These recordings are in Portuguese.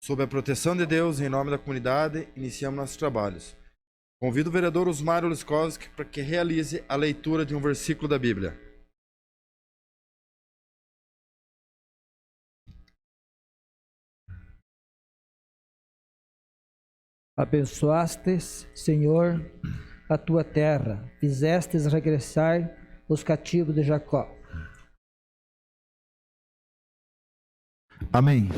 Sob a proteção de Deus, em nome da comunidade, iniciamos nossos trabalhos. Convido o vereador Osmário Liskowski para que realize a leitura de um versículo da Bíblia. Abençoastes, Senhor, a tua terra, fizestes regressar os cativos de Jacó. Amém.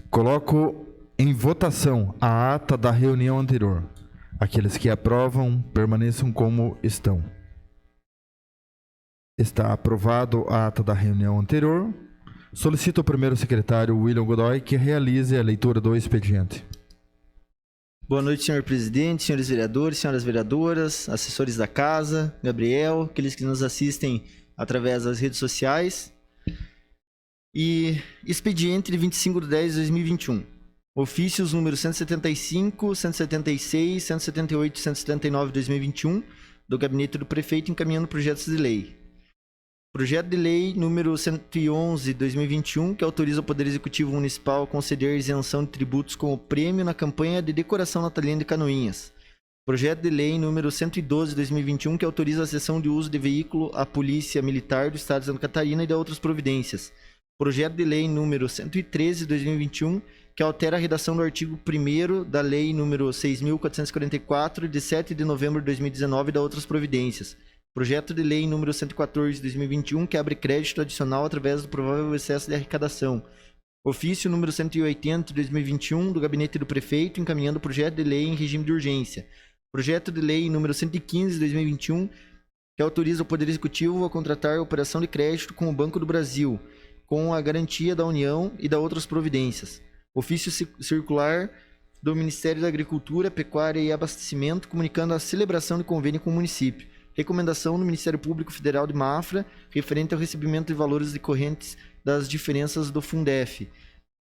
Coloco em votação a ata da reunião anterior. Aqueles que aprovam, permaneçam como estão. Está aprovado a ata da reunião anterior. Solicito ao primeiro secretário, William Godoy, que realize a leitura do expediente. Boa noite, senhor presidente, senhores vereadores, senhoras vereadoras, assessores da casa, Gabriel, aqueles que nos assistem através das redes sociais. E expediente de 25/10/2021. Ofícios número 175, 176, 178 e 179 de 2021 do Gabinete do Prefeito encaminhando projetos de lei. Projeto de lei número 111 de 2021, que autoriza o Poder Executivo Municipal a conceder isenção de tributos como prêmio na campanha de decoração natalina de Canoinhas. Projeto de lei número 112 de 2021, que autoriza a cessão de uso de veículo à Polícia Militar do Estado de Santa Catarina e de outras providências. Projeto de lei número 113 de 2021, que altera a redação do artigo 1º da lei número 6.444, de 7 de novembro de 2019 e de outras providências. Projeto de lei número 114 de 2021, que abre crédito adicional através do provável excesso de arrecadação. Ofício número 180 de 2021 do Gabinete do Prefeito encaminhando projeto de lei em regime de urgência. Projeto de lei número 115 de 2021, que autoriza o Poder Executivo a contratar a operação de crédito com o Banco do Brasil, com a garantia da União e da outras providências. Ofício circular do Ministério da Agricultura, Pecuária e Abastecimento, comunicando a celebração de convênio com o município. Recomendação do Ministério Público Federal de Mafra, referente ao recebimento de valores decorrentes das diferenças do Fundef.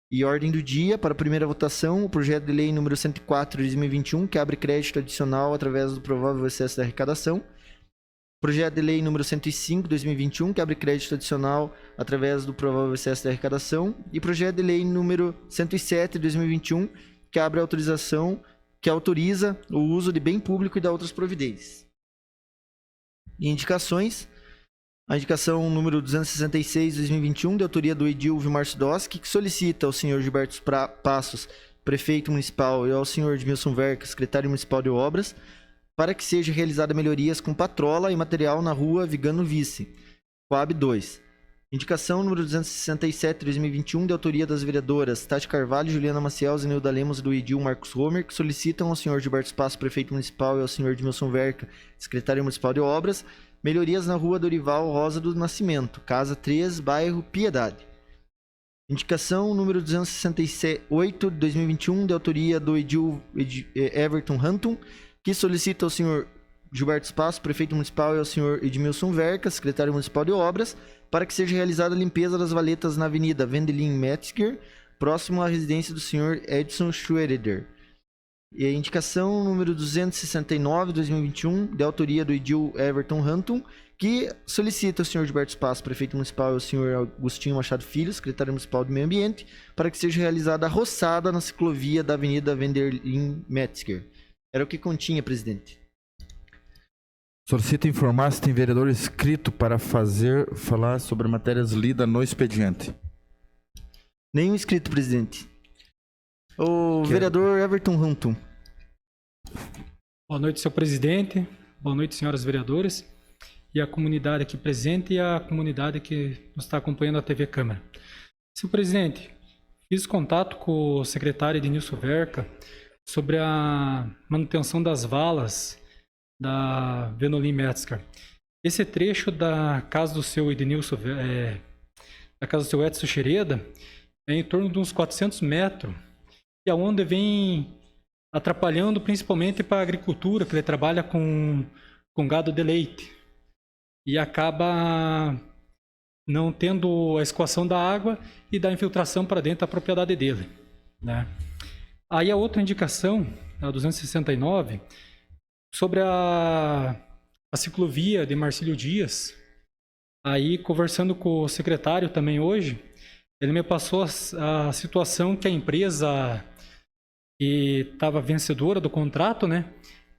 E ordem do dia, para a primeira votação, o projeto de lei número 104 de 2021, que abre crédito adicional através do provável excesso de arrecadação. Projeto de lei número 105 de 2021, que abre crédito adicional através do provável excesso de arrecadação. E projeto de lei número 107 de 2021, que abre autorização, que autoriza o uso de bem público e da outras providências. E indicações. A indicação número 266 de 2021, de autoria do Edil Vilmar Sudoski, que solicita ao senhor Gilberto Passos, prefeito municipal, e ao senhor Edmilson Verca, secretário municipal de obras, para que seja realizada melhorias com patrola e material na rua Vigano Vice, Coab 2. Indicação número 267 de 2021, de autoria das vereadoras Tati Carvalho, Juliana Maciel, Zenilda Lemos e do Edil Marcos Homer, que solicitam ao senhor Gilberto Passos, prefeito municipal, e ao senhor Edmilson Verca, secretário municipal de obras, melhorias na rua Dorival Rosa do Nascimento, Casa 3, bairro Piedade. Indicação número 268 de 2021, de autoria do Edil Everton Hanton, que solicita ao senhor Gilberto Passos, prefeito municipal, e ao senhor Edmilson Verca, secretário municipal de obras, para que seja realizada a limpeza das valetas na avenida Wendelin Metzger, próximo à residência do senhor Edson Schroeder. E a indicação número 269 de 2021, de autoria do Edil Everton Hanton, que solicita ao senhor Gilberto Passos, prefeito municipal, e ao senhor Agostinho Machado Filho, secretário municipal do Meio Ambiente, para que seja realizada a roçada na ciclovia da avenida Wendelin Metzger. Era o que continha, presidente. Solicito informar se tem vereador inscrito para falar sobre matérias lidas no expediente. Nenhum inscrito, presidente. O vereador Everton Hanton. Boa noite, senhor presidente. Boa noite, senhoras vereadoras. E a comunidade aqui presente e a comunidade que nos está acompanhando a TV Câmara. Senhor presidente, fiz contato com o secretário Ednilson Verca sobre a manutenção das valas da Wendelin Metzger. Esse trecho da casa do seu Ednilson, da casa do seu Edson Xereda, é em torno de uns 400 metros, e aonde vem atrapalhando principalmente para a agricultura, que ele trabalha com gado de leite, e acaba não tendo a escoação da água e da infiltração para dentro da propriedade dele, né? Aí a outra indicação, a 269, sobre a ciclovia de Marcílio Dias, aí conversando com o secretário também hoje, ele me passou a situação que a empresa que estava vencedora do contrato, né,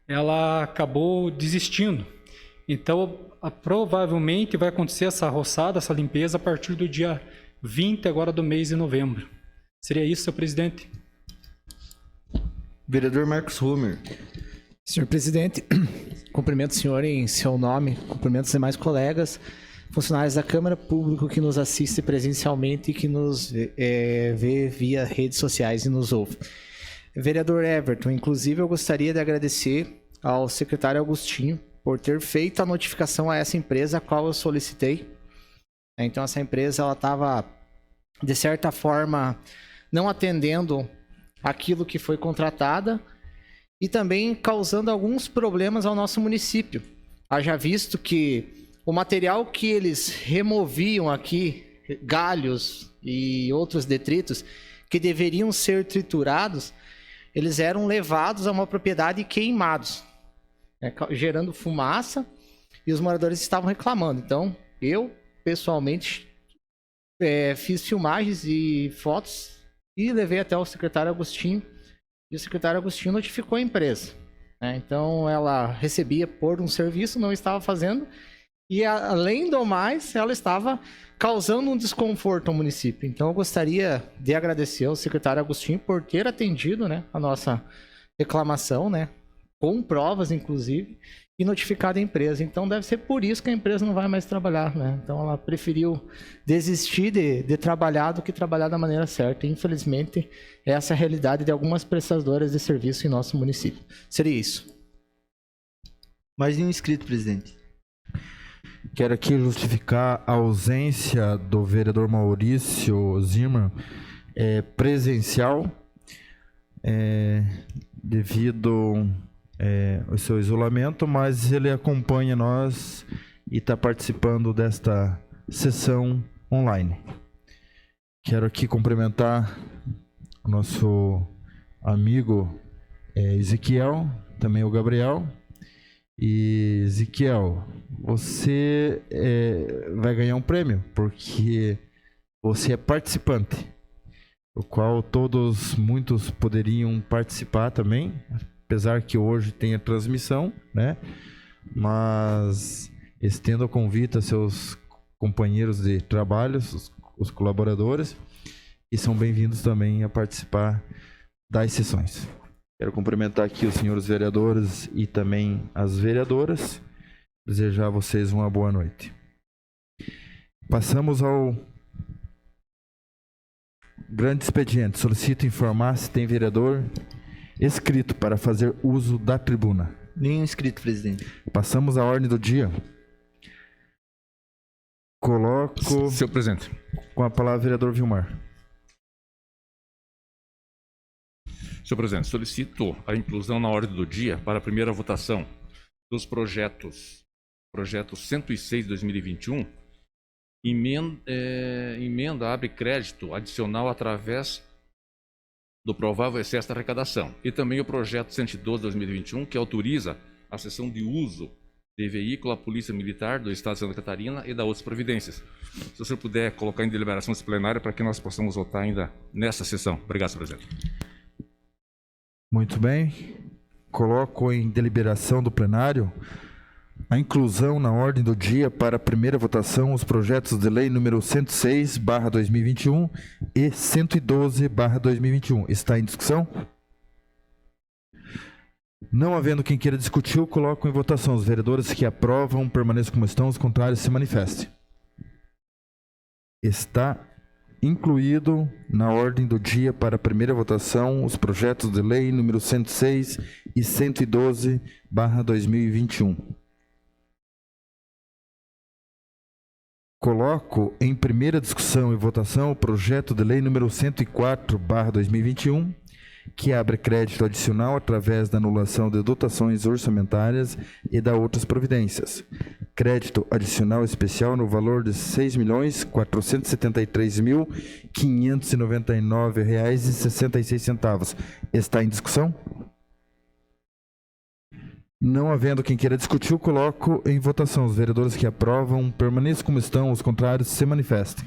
ela acabou desistindo. Então, provavelmente vai acontecer essa roçada, essa limpeza a partir do dia 20 agora do mês de novembro. Seria isso, senhor presidente? Vereador Marcos Homer. Senhor presidente, cumprimento o senhor em seu nome, cumprimento os demais colegas, funcionários da Câmara, público que nos assiste presencialmente e que nos vê via redes sociais e nos ouve. Vereador Everton, inclusive eu gostaria de agradecer ao secretário Agostinho por ter feito a notificação a essa empresa a qual eu solicitei. Então essa empresa ela estava, de certa forma, não atendendo aquilo que foi contratada e também causando alguns problemas ao nosso município. Haja visto que o material que eles removiam aqui, galhos e outros detritos, que deveriam ser triturados, eles eram levados a uma propriedade e queimados, né, gerando fumaça, e os moradores estavam reclamando. Então, eu, pessoalmente, fiz filmagens e fotos e levei até o secretário Agostinho, e o secretário Agostinho notificou a empresa, né? Então, ela recebia por um serviço, não estava fazendo, e além do mais, ela estava causando um desconforto ao município. Então, eu gostaria de agradecer ao secretário Agostinho por ter atendido, né, a nossa reclamação, né, com provas, inclusive, e notificado a empresa. Então, deve ser por isso que a empresa não vai mais trabalhar, né? Então, ela preferiu desistir de trabalhar do que trabalhar da maneira certa. E, infelizmente, essa é a realidade de algumas prestadoras de serviço em nosso município. Seria isso. Mais nenhum inscrito, presidente. Quero aqui justificar a ausência do vereador Maurício Zimmer presencial, devido ao seu isolamento, mas ele acompanha nós e está participando desta sessão online. Quero aqui cumprimentar o nosso amigo Ezequiel, também o Gabriel. E Ezequiel, você vai ganhar um prêmio, porque você é participante, o qual muitos poderiam participar também, apesar que hoje tem a transmissão, né? Mas estendo o convite a seus companheiros de trabalho, os colaboradores, e são bem-vindos também a participar das sessões. Quero cumprimentar aqui os senhores vereadores e também as vereadoras. Desejar a vocês uma boa noite. Passamos ao grande expediente. Solicito informar se tem vereador inscrito para fazer uso da tribuna. Nenhum inscrito, presidente. Passamos à ordem do dia. Coloco Senhor presidente. com a palavra o vereador Vilmar. Senhor presidente, solicito a inclusão na ordem do dia para a primeira votação dos projeto 106 de 2021, emenda abre crédito adicional através do provável excesso da arrecadação, e também o projeto 112 de 2021, que autoriza a cessão de uso de veículo à Polícia Militar do Estado de Santa Catarina e da outras providências. Se o senhor puder colocar em deliberação esse plenário para que nós possamos votar ainda nessa sessão. Obrigado, senhor presidente. Muito bem. Coloco em deliberação do plenário a inclusão na ordem do dia para a primeira votação os projetos de lei número 106/2021 e 112/2021. Está em discussão? Não havendo quem queira discutir, eu coloco em votação. Os vereadores que aprovam permaneçam como estão, os contrários se manifestem. Está incluído na ordem do dia para a primeira votação os projetos de lei número 106 e 112/2021. Coloco em primeira discussão e votação o projeto de lei número 104/2021, que abre crédito adicional através da anulação de dotações orçamentárias e da outras providências. Crédito adicional especial no valor de R$ 6.473.599,66. Está em discussão? Não havendo quem queira discutir, eu coloco em votação. Os vereadores que aprovam permaneçam como estão, os contrários se manifestem.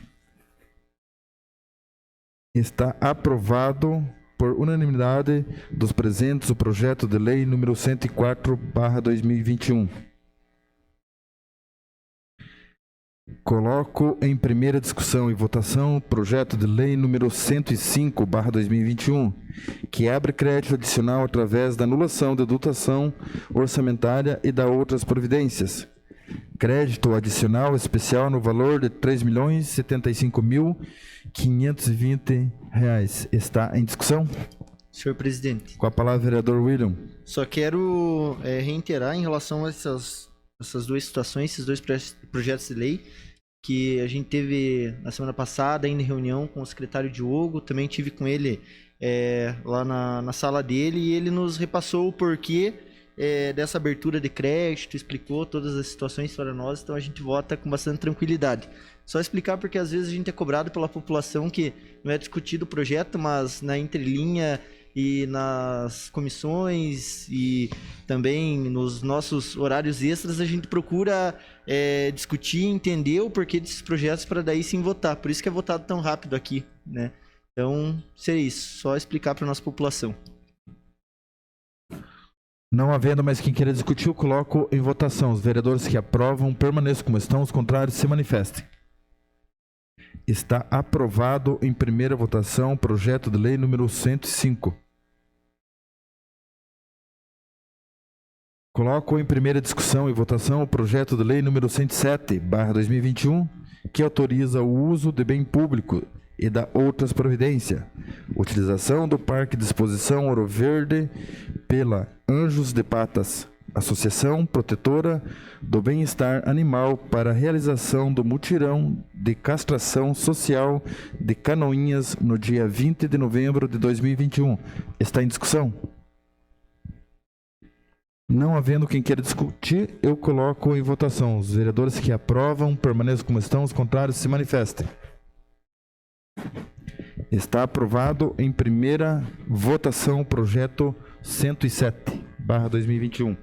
Está aprovado por unanimidade dos presentes o projeto de lei número 104/2021. Coloco em primeira discussão e votação o projeto de lei número 105/2021, que abre crédito adicional através da anulação da dotação orçamentária e da outras providências. Crédito adicional especial no valor de R$ 3.075.520. Está em discussão? Senhor presidente, Com a palavra, vereador William. só quero reiterar em relação a essas duas situações, esses dois projetos de lei, que a gente teve na semana passada ainda em reunião com o secretário Diogo, também tive com ele lá na sala dele, e ele nos repassou o porquê dessa abertura de crédito, explicou todas as situações para nós, então a gente vota com bastante tranquilidade. Só explicar porque às vezes a gente é cobrado pela população que não é discutido o projeto, mas na entrelinha e nas comissões e também nos nossos horários extras a gente procura discutir, entender o porquê desses projetos para daí sim votar. Por isso que é votado tão rápido aqui, né? Então, seria isso. Só explicar para a nossa população. Não havendo mais quem queira discutir, eu coloco em votação. Os vereadores que aprovam permaneçam como estão, os contrários se manifestem. Está aprovado em primeira votação o projeto de lei número 105. Coloco em primeira discussão e votação o projeto de lei número 107/2021, que autoriza o uso de bem público e da outras providências. Utilização do Parque de Exposição Ouro Verde pela Anjos de Patas, Associação Protetora do Bem-Estar Animal, para a realização do mutirão de castração social de Canoinhas no dia 20 de novembro de 2021. Está em discussão? Não havendo quem queira discutir, eu coloco em votação. Os vereadores que aprovam permaneçam como estão, os contrários se manifestem. Está aprovado em primeira votação o projeto 107/2021.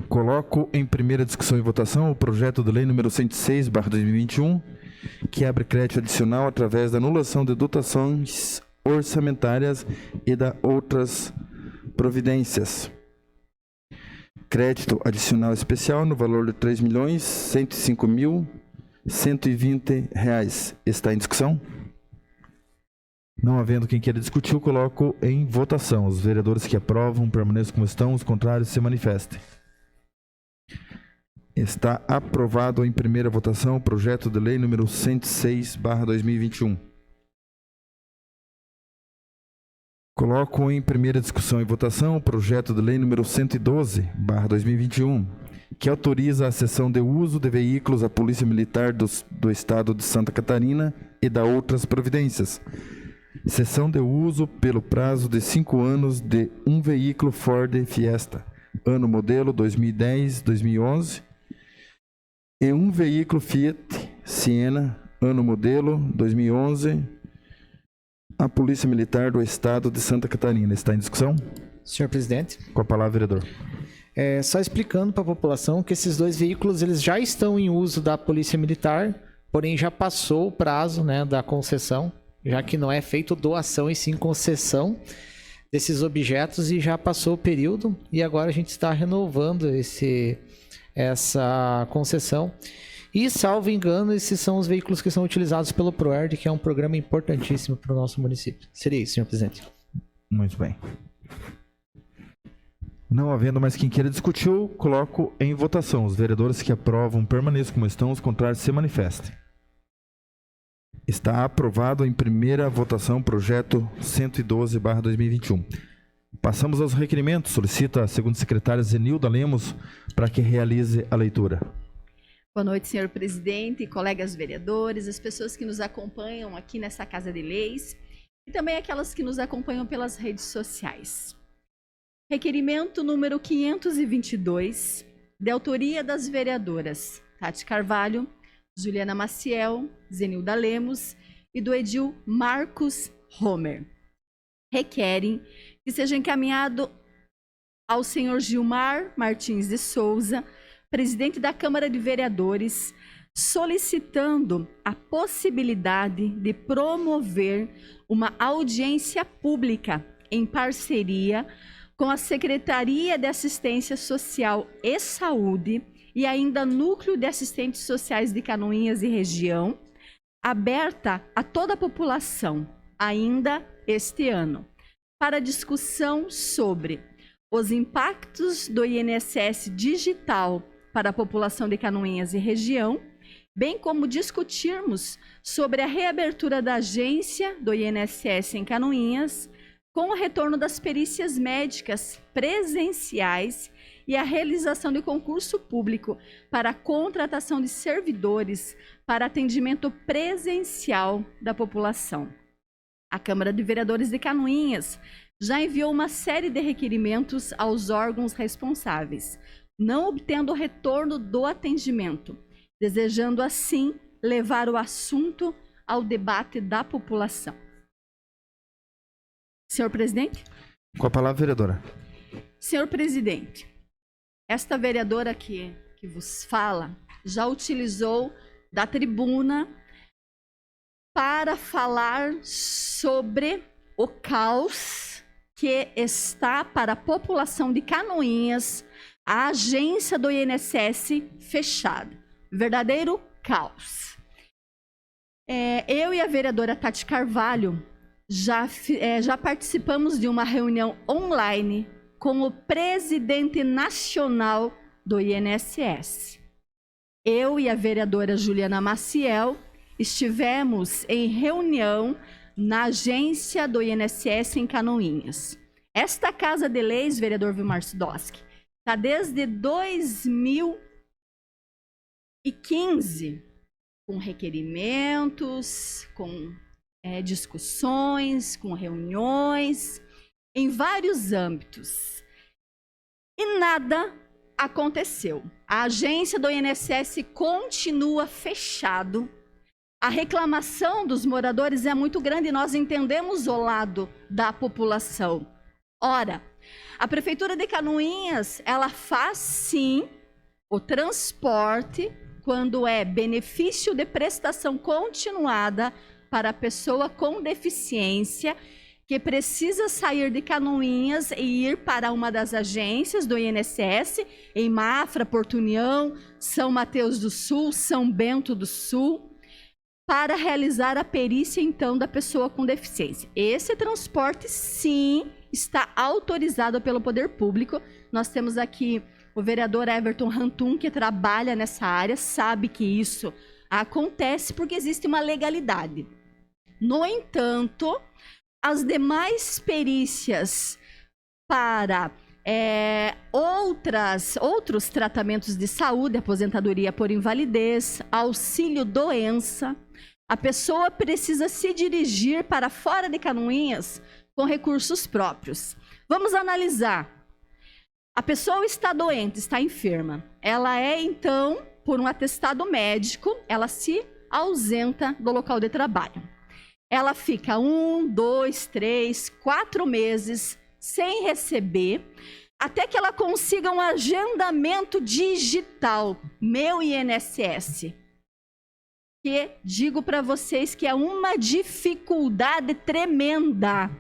Coloco em primeira discussão e votação o projeto de lei número 106/2021, que abre crédito adicional através da anulação de dotações orçamentárias e da outras providências. Crédito adicional especial no valor de R$ 3.105.120. Está em discussão? Não havendo quem queira discutir, eu coloco em votação. Os vereadores que aprovam permaneçam como estão, os contrários se manifestem. Está aprovado em primeira votação o projeto de lei número 106/2021. Coloco em primeira discussão e votação o projeto de lei número 112/2021, que autoriza a cessão de uso de veículos à Polícia Militar do Estado de Santa Catarina e da outras providências. Cessão de uso pelo prazo de 5 anos de um veículo Ford Fiesta, ano modelo 2010-2011, e um veículo Fiat Siena, ano modelo 2011, a Polícia Militar do Estado de Santa Catarina. Está em discussão? Senhor presidente, Com a palavra, vereador. só explicando para a população que esses dois veículos eles já estão em uso da Polícia Militar, porém já passou o prazo, né, da concessão, já que não é feito doação e sim concessão desses objetos, e já passou o período e agora a gente está renovando essa concessão. E, salvo engano, esses são os veículos que são utilizados pelo ProERD, que é um programa importantíssimo para o nosso município. Seria isso, senhor presidente. Muito bem. Não havendo mais quem queira discutir, eu coloco em votação. Os vereadores que aprovam permaneçam como estão, os contrários se manifestem. Está aprovado em primeira votação o projeto 112/2021. Passamos aos requerimentos. Solicito a segunda secretária Zenilda Lemos para que realize a leitura. Boa noite, senhor presidente, colegas vereadores, as pessoas que nos acompanham aqui nessa Casa de Leis e também aquelas que nos acompanham pelas redes sociais. Requerimento número 522, de autoria das vereadoras Tati Carvalho, Juliana Maciel, Zenilda Lemos e do edil Marcos Homer. Requerem que seja encaminhado ao senhor Gilmar Martins de Souza, presidente da Câmara de Vereadores, solicitando a possibilidade de promover uma audiência pública em parceria com a Secretaria de Assistência Social e Saúde e ainda Núcleo de Assistentes Sociais de Canoinhas e Região, aberta a toda a população, ainda este ano, para discussão sobre os impactos do INSS digital para a população de Canoinhas e Região, bem como discutirmos sobre a reabertura da agência do INSS em Canoinhas, com o retorno das perícias médicas presenciais e a realização de concurso público para a contratação de servidores para atendimento presencial da população. A Câmara de Vereadores de Canoinhas já enviou uma série de requerimentos aos órgãos responsáveis, não obtendo o retorno do atendimento, desejando assim levar o assunto ao debate da população. Senhor presidente? Com a palavra, vereadora. Senhor presidente, esta vereadora que vos fala já utilizou da tribuna para falar sobre o caos que está para a população de Canoinhas, a agência do INSS fechada. Verdadeiro caos. Eu e a vereadora Tati Carvalho já participamos de uma reunião online com o presidente nacional do INSS. Eu e a vereadora Juliana Maciel estivemos em reunião na agência do INSS em Canoinhas. Esta Casa de Leis, vereador Vilmar Sidowski, está desde 2015 com requerimentos, com discussões, com reuniões, em vários âmbitos. E nada aconteceu. A agência do INSS continua fechado. A reclamação dos moradores é muito grande e nós entendemos o lado da população. Ora, a Prefeitura de Canoinhas, ela faz sim o transporte quando é benefício de prestação continuada para a pessoa com deficiência que precisa sair de Canoinhas e ir para uma das agências do INSS, em Mafra, Porto União, São Mateus do Sul, São Bento do Sul, para realizar a perícia, então, da pessoa com deficiência. Esse transporte, sim, está autorizado pelo poder público. Nós temos aqui o vereador Everton Rantum, que trabalha nessa área, sabe que isso acontece porque existe uma legalidade. No entanto, as demais perícias para outros tratamentos de saúde, aposentadoria por invalidez, auxílio doença, a pessoa precisa se dirigir para fora de Canoinhas com recursos próprios. Vamos analisar. A pessoa está doente, está enferma. Ela então, por um atestado médico, ela se ausenta do local de trabalho. Ela fica 1, 2, 3, 4 meses sem receber, até que ela consiga um agendamento digital, Meu INSS. Que digo para vocês que é uma dificuldade tremenda.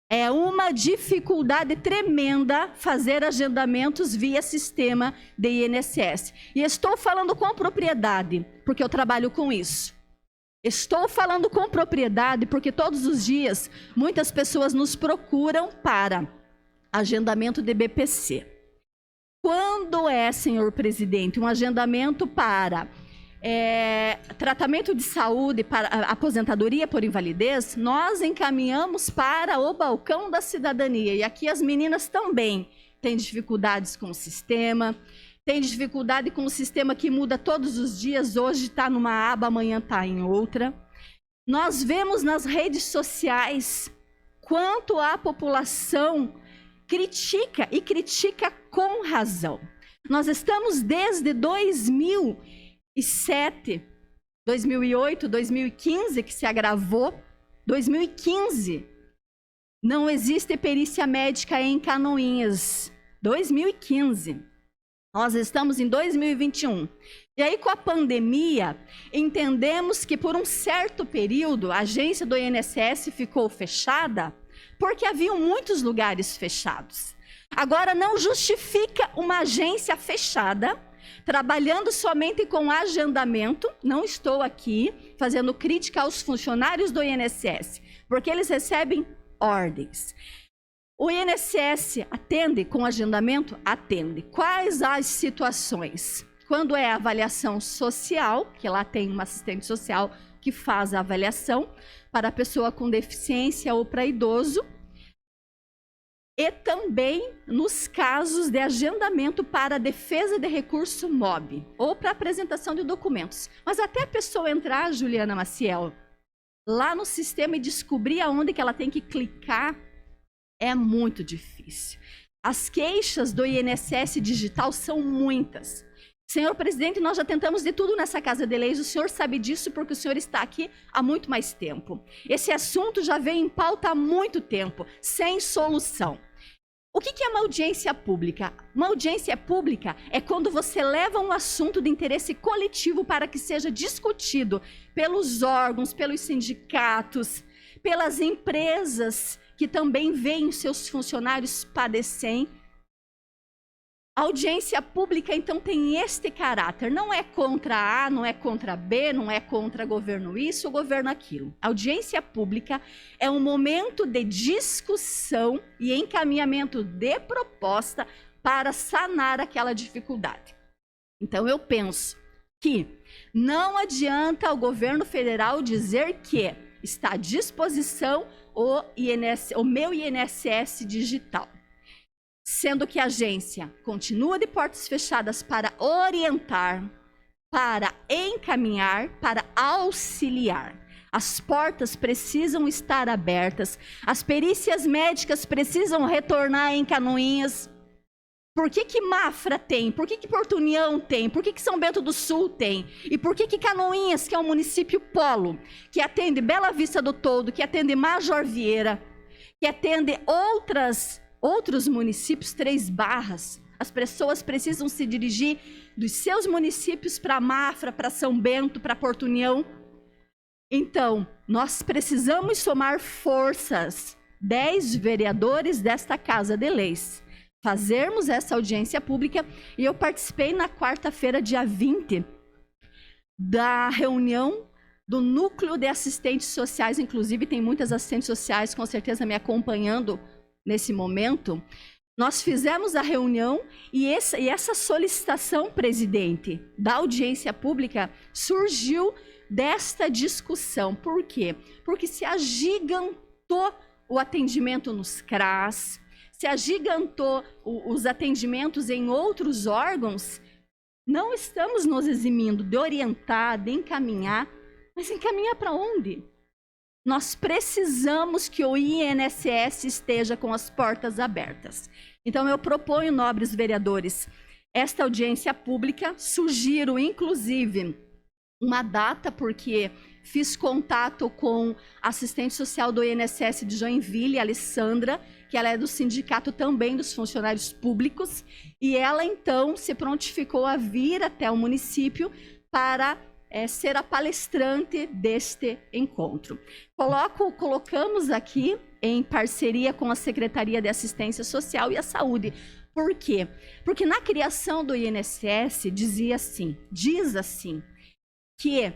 É uma dificuldade tremenda fazer agendamentos via sistema de INSS. E estou falando com propriedade, porque eu trabalho com isso. Estou falando com propriedade porque todos os dias muitas pessoas nos procuram para agendamento de BPC. Quando é, senhor presidente, um agendamento para tratamento de saúde, para aposentadoria por invalidez, nós encaminhamos para o balcão da cidadania. E aqui as meninas também têm dificuldades com o sistema, tem dificuldade com o sistema que muda todos os dias, hoje está numa aba, amanhã está em outra. Nós vemos nas redes sociais quanto a população critica, e critica com razão. Nós estamos desde 2007, 2008, 2015, que se agravou, 2015. Não existe perícia médica em Canoinhas, 2015. Nós estamos em 2021. E aí, com a pandemia, entendemos que por um certo período a agência do INSS ficou fechada porque haviam muitos lugares fechados. Agora, não justifica uma agência fechada, trabalhando somente com agendamento. Não estou aqui fazendo crítica aos funcionários do INSS, porque eles recebem ordens. O INSS atende com agendamento? Atende. Quais as situações? Quando é avaliação social, que lá tem uma assistente social que faz a avaliação para a pessoa com deficiência ou para idoso, e também nos casos de agendamento para defesa de recurso MOB, ou para apresentação de documentos. Mas até a pessoa entrar, Juliana Maciel, lá no sistema e descobrir aonde que ela tem que clicar, é muito difícil. As queixas do INSS digital são muitas. Senhor presidente, nós já tentamos de tudo nessa Casa de Leis, o senhor sabe disso porque o senhor está aqui há muito mais tempo. Esse assunto já vem em pauta há muito tempo, sem solução. O que é uma audiência pública? Uma audiência pública é quando você leva um assunto de interesse coletivo para que seja discutido pelos órgãos, pelos sindicatos, pelas empresas que também veem os seus funcionários padecerem. A audiência pública, então, tem este caráter. Não é contra A, não é contra B, não é contra governo isso, governo aquilo. A audiência pública é um momento de discussão e encaminhamento de proposta para sanar aquela dificuldade. Então, eu penso que não adianta o governo federal dizer que está à disposição o meu INSS digital, sendo que a agência continua de portas fechadas para orientar, para encaminhar, para auxiliar. As portas precisam estar abertas, as perícias médicas precisam retornar em Canoinhas. Por que Mafra tem? Por que Porto União tem? Por que São Bento do Sul tem? E por que Canoinhas, que é um município polo, que atende Bela Vista do Toldo, que atende Major Vieira, que atende outros municípios, 3 Barras? As pessoas precisam se dirigir dos seus municípios para Mafra, para São Bento, para Porto União. Então, nós precisamos somar forças, 10 vereadores desta Casa de Leis, fazermos essa audiência pública. E eu participei na quarta-feira, dia 20, da reunião do Núcleo de Assistentes Sociais. Inclusive, tem muitas assistentes sociais, com certeza, me acompanhando nesse momento. Nós fizemos a reunião e essa solicitação, presidente, da audiência pública surgiu desta discussão. Por quê? Porque se agigantou o atendimento nos CRAS, se agigantou os atendimentos em outros órgãos. Não estamos nos eximindo de orientar, de encaminhar, mas encaminhar para onde? Nós precisamos que o INSS esteja com as portas abertas. Então, eu proponho, nobres vereadores, esta audiência pública. Sugiro, inclusive, uma data, porque fiz contato com a assistente social do INSS de Joinville, Alessandra, que ela é do sindicato também dos funcionários públicos, e ela, então, se prontificou a vir até o município para ser a palestrante deste encontro. Colocamos aqui em parceria com a Secretaria de Assistência Social e a Saúde. Por quê? Porque na criação do INSS diz assim, que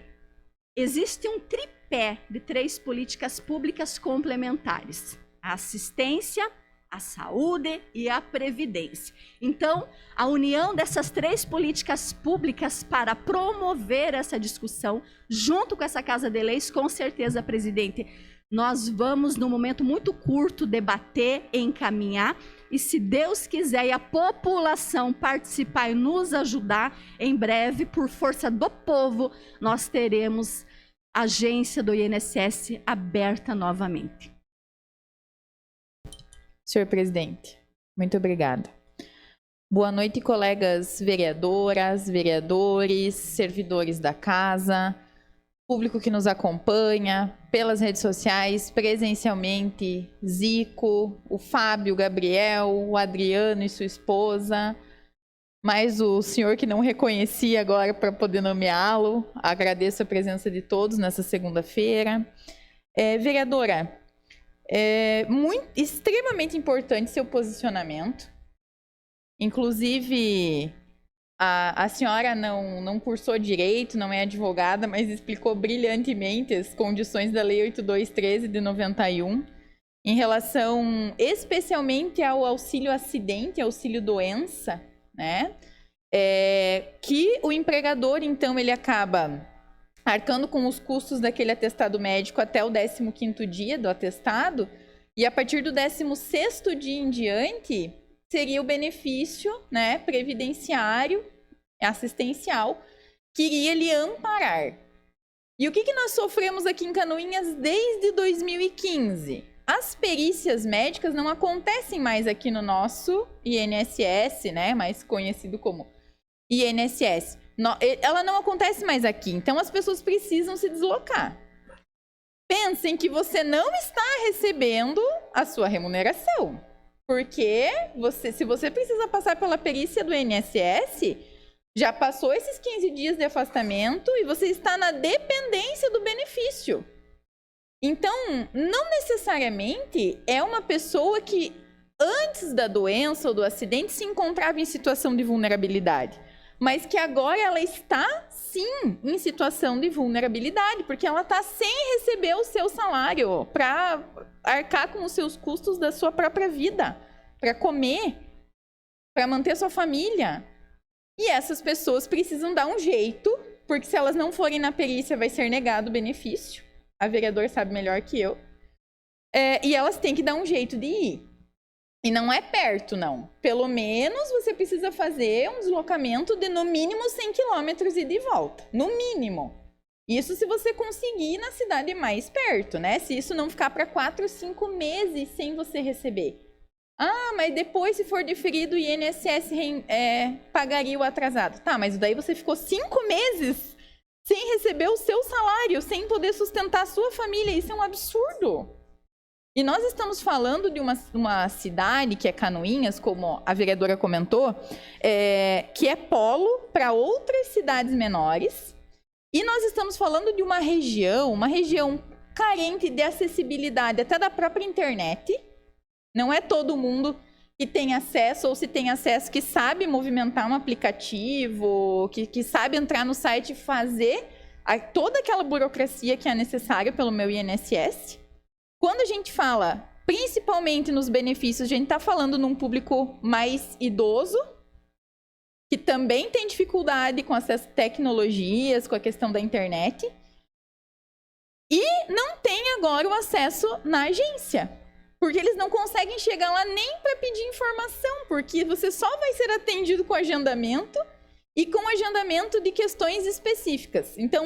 existe um tripé de 3 políticas públicas complementares: a assistência, a saúde e a previdência. Então, a união dessas 3 políticas públicas para promover essa discussão, junto com essa Casa de Leis, com certeza, presidente, nós vamos, num momento muito curto, debater, encaminhar, e se Deus quiser e a população participar e nos ajudar, em breve, por força do povo, nós teremos a agência do INSS aberta novamente. Senhor presidente, muito obrigada. Boa noite, colegas vereadoras, vereadores, servidores da casa, público que nos acompanha pelas redes sociais, presencialmente, Zico, o Fábio, o Gabriel, o Adriano e sua esposa, mas o senhor que não reconhecia agora para poder nomeá-lo. Agradeço a presença de todos nessa segunda-feira. Vereadora, extremamente importante seu posicionamento. Inclusive, a senhora não cursou direito, não é advogada, mas explicou brilhantemente as condições da Lei 8213 de 91, em relação especialmente ao auxílio acidente, auxílio doença, né? Que o empregador, então, ele acaba arcando com os custos daquele atestado médico até o 15º dia do atestado, e a partir do 16º dia em diante, seria o benefício, né, previdenciário, assistencial, que iria lhe amparar. E o que nós sofremos aqui em Canoinhas desde 2015? As perícias médicas não acontecem mais aqui no nosso INSS, né, mais conhecido como INSS. Ela não acontece mais aqui, então as pessoas precisam se deslocar. Pensem que você não está recebendo a sua remuneração, porque se você precisa passar pela perícia do INSS, já passou esses 15 dias de afastamento e você está na dependência do benefício. Então, não necessariamente é uma pessoa que antes da doença ou do acidente se encontrava em situação de vulnerabilidade, mas que agora ela está, sim, em situação de vulnerabilidade, porque ela está sem receber o seu salário para arcar com os seus custos da sua própria vida, para comer, para manter sua família. E essas pessoas precisam dar um jeito, porque se elas não forem na perícia, vai ser negado o benefício. A vereadora sabe melhor que eu. E elas têm que dar um jeito de ir. E não é perto, não. Pelo menos você precisa fazer um deslocamento de no mínimo 100 quilômetros e de volta. No mínimo. Isso se você conseguir na cidade mais perto, né? Se isso não ficar para 4, 5 meses sem você receber. Ah, mas depois, se for diferido, o INSS pagaria o atrasado. Tá, mas daí você ficou 5 meses sem receber o seu salário, sem poder sustentar a sua família. Isso é um absurdo. E nós estamos falando de uma cidade, que é Canoinhas, como a vereadora comentou, que é polo para outras cidades menores. E nós estamos falando de uma região carente de acessibilidade até da própria internet. Não é todo mundo que tem acesso, ou se tem acesso, que sabe movimentar um aplicativo, que sabe entrar no site e fazer toda aquela burocracia que é necessária pelo meu INSS. Quando a gente fala, principalmente nos benefícios, a gente está falando num público mais idoso, que também tem dificuldade com acesso a tecnologias, com a questão da internet, e não tem agora o acesso na agência, porque eles não conseguem chegar lá nem para pedir informação, porque você só vai ser atendido com agendamento e com agendamento de questões específicas. Então,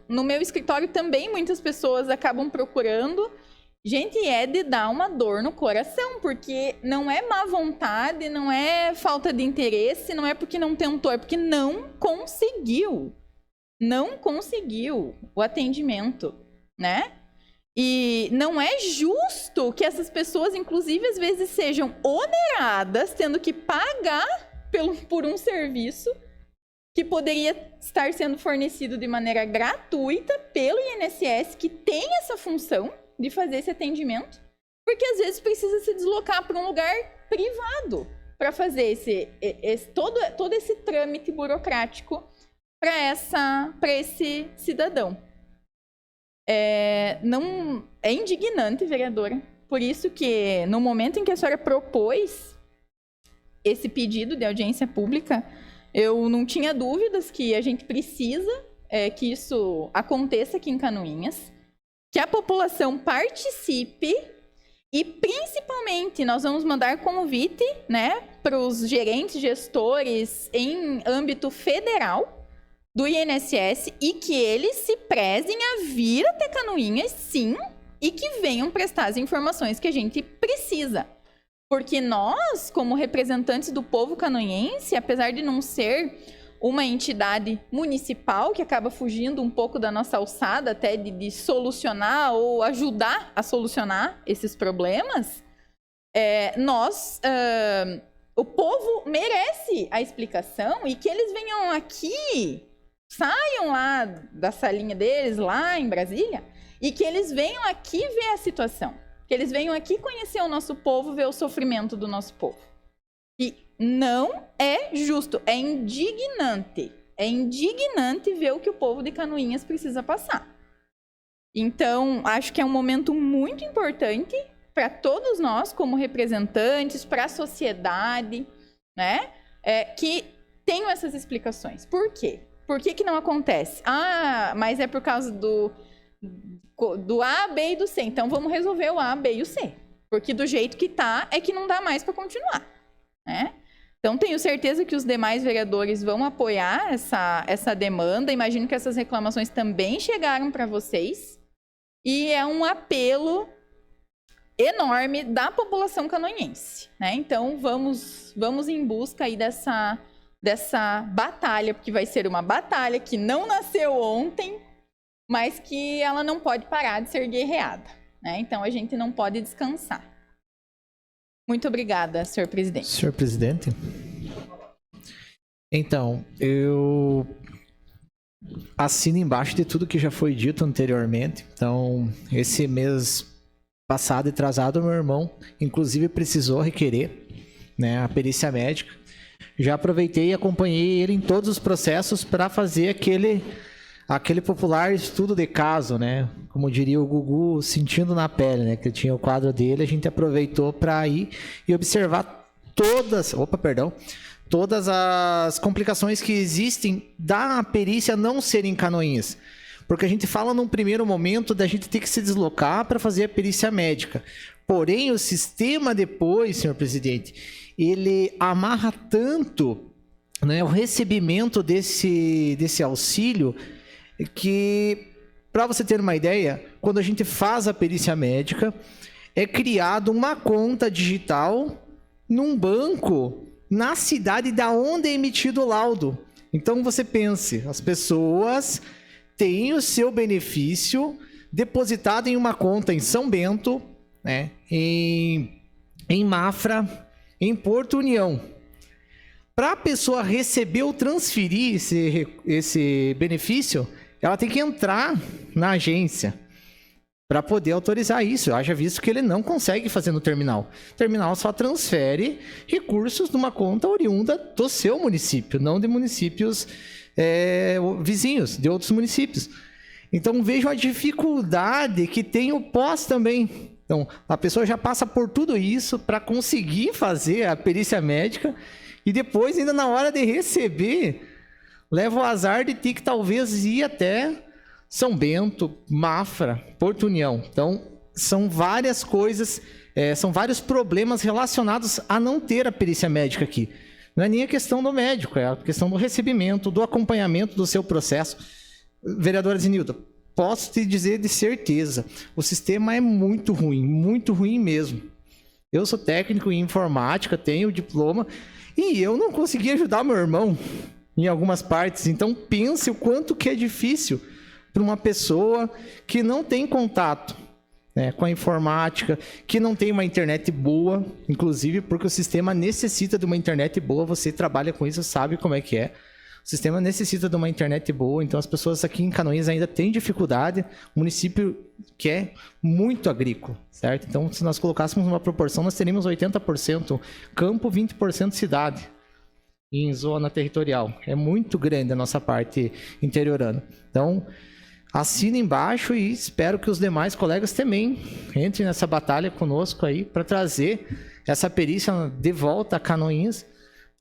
no meu escritório também muitas pessoas acabam procurando. Gente, é de dar uma dor no coração, porque não é má vontade, não é falta de interesse, não é porque não tentou, é porque não conseguiu. Não conseguiu o atendimento, né? E não é justo que essas pessoas, inclusive, às vezes sejam oneradas, tendo que pagar por um serviço que poderia estar sendo fornecido de maneira gratuita pelo INSS, que tem essa função de fazer esse atendimento, porque às vezes precisa se deslocar para um lugar privado para fazer todo esse trâmite burocrático para esse cidadão. É indignante, vereadora. Por isso que no momento em que a senhora propôs esse pedido de audiência pública, eu não tinha dúvidas que a gente precisa que isso aconteça aqui em Canoinhas, que a população participe e, principalmente, nós vamos mandar convite, né, para os gerentes, gestores em âmbito federal do INSS e que eles se prezem a vir até Canoinhas, sim, e que venham prestar as informações que a gente precisa. Porque nós, como representantes do povo canoinhense, apesar de não ser uma entidade municipal, que acaba fugindo um pouco da nossa alçada até de solucionar ou ajudar a solucionar esses problemas, nós O povo merece a explicação e que eles venham aqui, saiam lá da salinha deles, lá em Brasília, e que eles venham aqui ver a situação. Que eles venham aqui conhecer o nosso povo, ver o sofrimento do nosso povo. E não é justo, é indignante. É indignante ver o que o povo de Canoinhas precisa passar. Então, acho que é um momento muito importante para todos nós, como representantes, para a sociedade, né? Que tenham essas explicações. Por quê? Por que não acontece? Ah, mas é por causa do A, B e do C. Então, vamos resolver o A, B e o C. Porque do jeito que tá, é que não dá mais para continuar, né? Então, tenho certeza que os demais vereadores vão apoiar essa demanda. Imagino que essas reclamações também chegaram para vocês. E é um apelo enorme da população canoinhense, né? Então, vamos em busca aí dessa batalha, porque vai ser uma batalha que não nasceu ontem, mas que ela não pode parar de ser guerreada, né? Então, a gente não pode descansar. Muito obrigada, senhor presidente. Senhor presidente? Então, eu assino embaixo de tudo que já foi dito anteriormente. Então, esse mês passado e atrasado, meu irmão, inclusive, precisou requerer, né, a perícia médica. Já aproveitei e acompanhei ele em todos os processos para fazer aquele popular estudo de caso, né? Como diria o Gugu, sentindo na pele, né? Que tinha o quadro dele, a gente aproveitou para ir e observar todas as complicações que existem da perícia não serem Canoinhas. Porque a gente fala num primeiro momento da gente ter que se deslocar para fazer a perícia médica. Porém, o sistema depois, senhor presidente, ele amarra tanto, né, o recebimento desse auxílio que, para você ter uma ideia, quando a gente faz a perícia médica, é criado uma conta digital num banco na cidade da onde é emitido o laudo. Então você pense, as pessoas têm o seu benefício depositado em uma conta em São Bento, né, em Mafra, em Porto União. Para a pessoa receber ou transferir esse benefício, ela tem que entrar na agência para poder autorizar isso. Haja visto que ele não consegue fazer no terminal. O terminal só transfere recursos numa conta oriunda do seu município, não de municípios vizinhos, de outros municípios. Então, vejam a dificuldade que tem o pós também. Então, a pessoa já passa por tudo isso para conseguir fazer a perícia médica e depois, ainda na hora de receber, leva o azar de ter que talvez ir até São Bento, Mafra, Porto União. Então, são várias coisas, são vários problemas relacionados a não ter a perícia médica aqui. Não é nem a questão do médico, é a questão do recebimento, do acompanhamento do seu processo. Vereadora Zenilda, posso te dizer de certeza, o sistema é muito ruim mesmo. Eu sou técnico em informática, tenho diploma, e eu não consegui ajudar meu irmão em algumas partes. Então, pense o quanto que é difícil para uma pessoa que não tem contato, né, com a informática, que não tem uma internet boa, inclusive porque o sistema necessita de uma internet boa. Você trabalha com isso, sabe como é que é. O sistema necessita de uma internet boa, então as pessoas aqui em Canoinhas ainda têm dificuldade. O município que é muito agrícola, certo? Então, se nós colocássemos uma proporção, nós teríamos 80% campo, 20% cidade em zona territorial. É muito grande a nossa parte interiorana. Então, assina embaixo e espero que os demais colegas também entrem nessa batalha conosco aí para trazer essa perícia de volta a Canoinhas,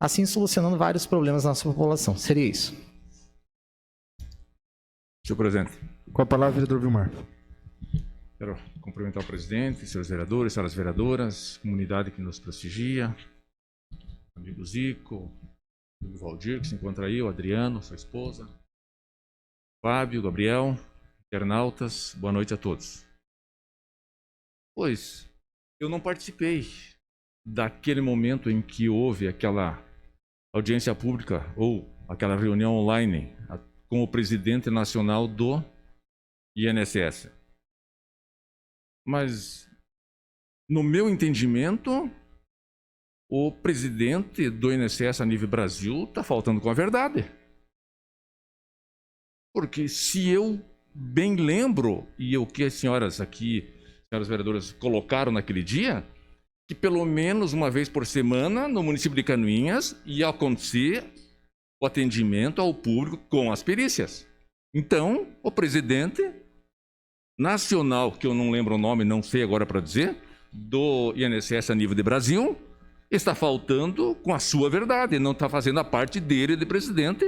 assim solucionando vários problemas da nossa população. Seria isso. Senhor presidente. Com a palavra, vereador Vilmar. Quero cumprimentar o presidente, senhores vereadores, senhoras vereadoras, comunidade que nos prestigia, amigo Zico, amigo Valdir, que se encontra aí, o Adriano, sua esposa, Fábio, Gabriel, internautas, boa noite a todos. Pois, eu não participei daquele momento em que houve aquela audiência pública ou aquela reunião online com o presidente nacional do INSS. Mas, no meu entendimento, o presidente do INSS a nível Brasil está faltando com a verdade. Porque se eu bem lembro, e o que as senhoras aqui, senhoras vereadoras, colocaram naquele dia, que pelo menos uma vez por semana no município de Canoinhas ia acontecer o atendimento ao público com as perícias. Então, o presidente nacional, que eu não lembro o nome, não sei agora para dizer, do INSS a nível de Brasil, está faltando com a sua verdade, não está fazendo a parte dele de presidente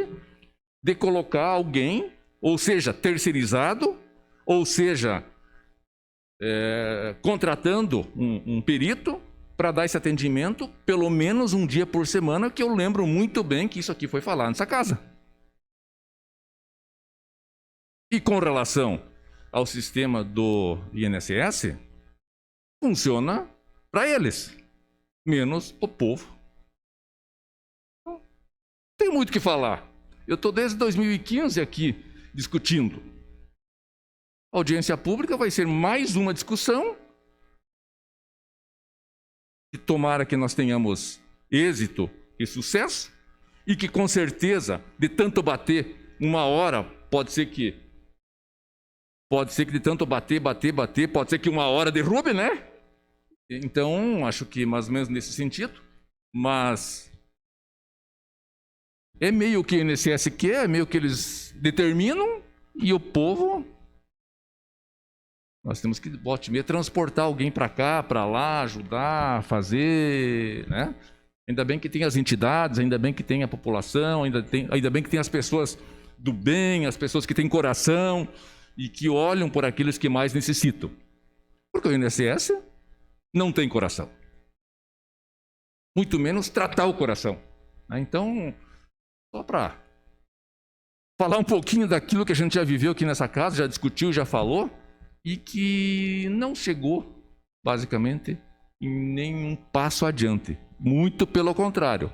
de colocar alguém, ou seja, terceirizado, ou seja, contratando um perito para dar esse atendimento pelo menos um dia por semana, que eu lembro muito bem que isso aqui foi falado nessa casa. E com relação ao sistema do INSS, funciona para eles, menos o povo. Não tem muito o que falar. Eu estou desde 2015 aqui discutindo. A audiência pública vai ser mais uma discussão. E tomara que nós tenhamos êxito e sucesso, e que com certeza, de tanto bater, uma hora, pode ser que de tanto bater, pode ser que uma hora derrube, né? Então, acho que mais ou menos nesse sentido, mas é meio que o INSS quer, é meio que eles determinam, e o povo, nós temos que, volta e meia, transportar alguém para cá, para lá, ajudar, fazer, né? Ainda bem que tem as entidades, ainda bem que tem a população, ainda bem que tem as pessoas do bem, as pessoas que têm coração e que olham por aqueles que mais necessitam. Porque o INSS não tem coração. Muito menos tratar o coração. Então, só para falar um pouquinho daquilo que a gente já viveu aqui nessa casa, já discutiu, já falou, e que não chegou, basicamente, em nenhum passo adiante. Muito pelo contrário.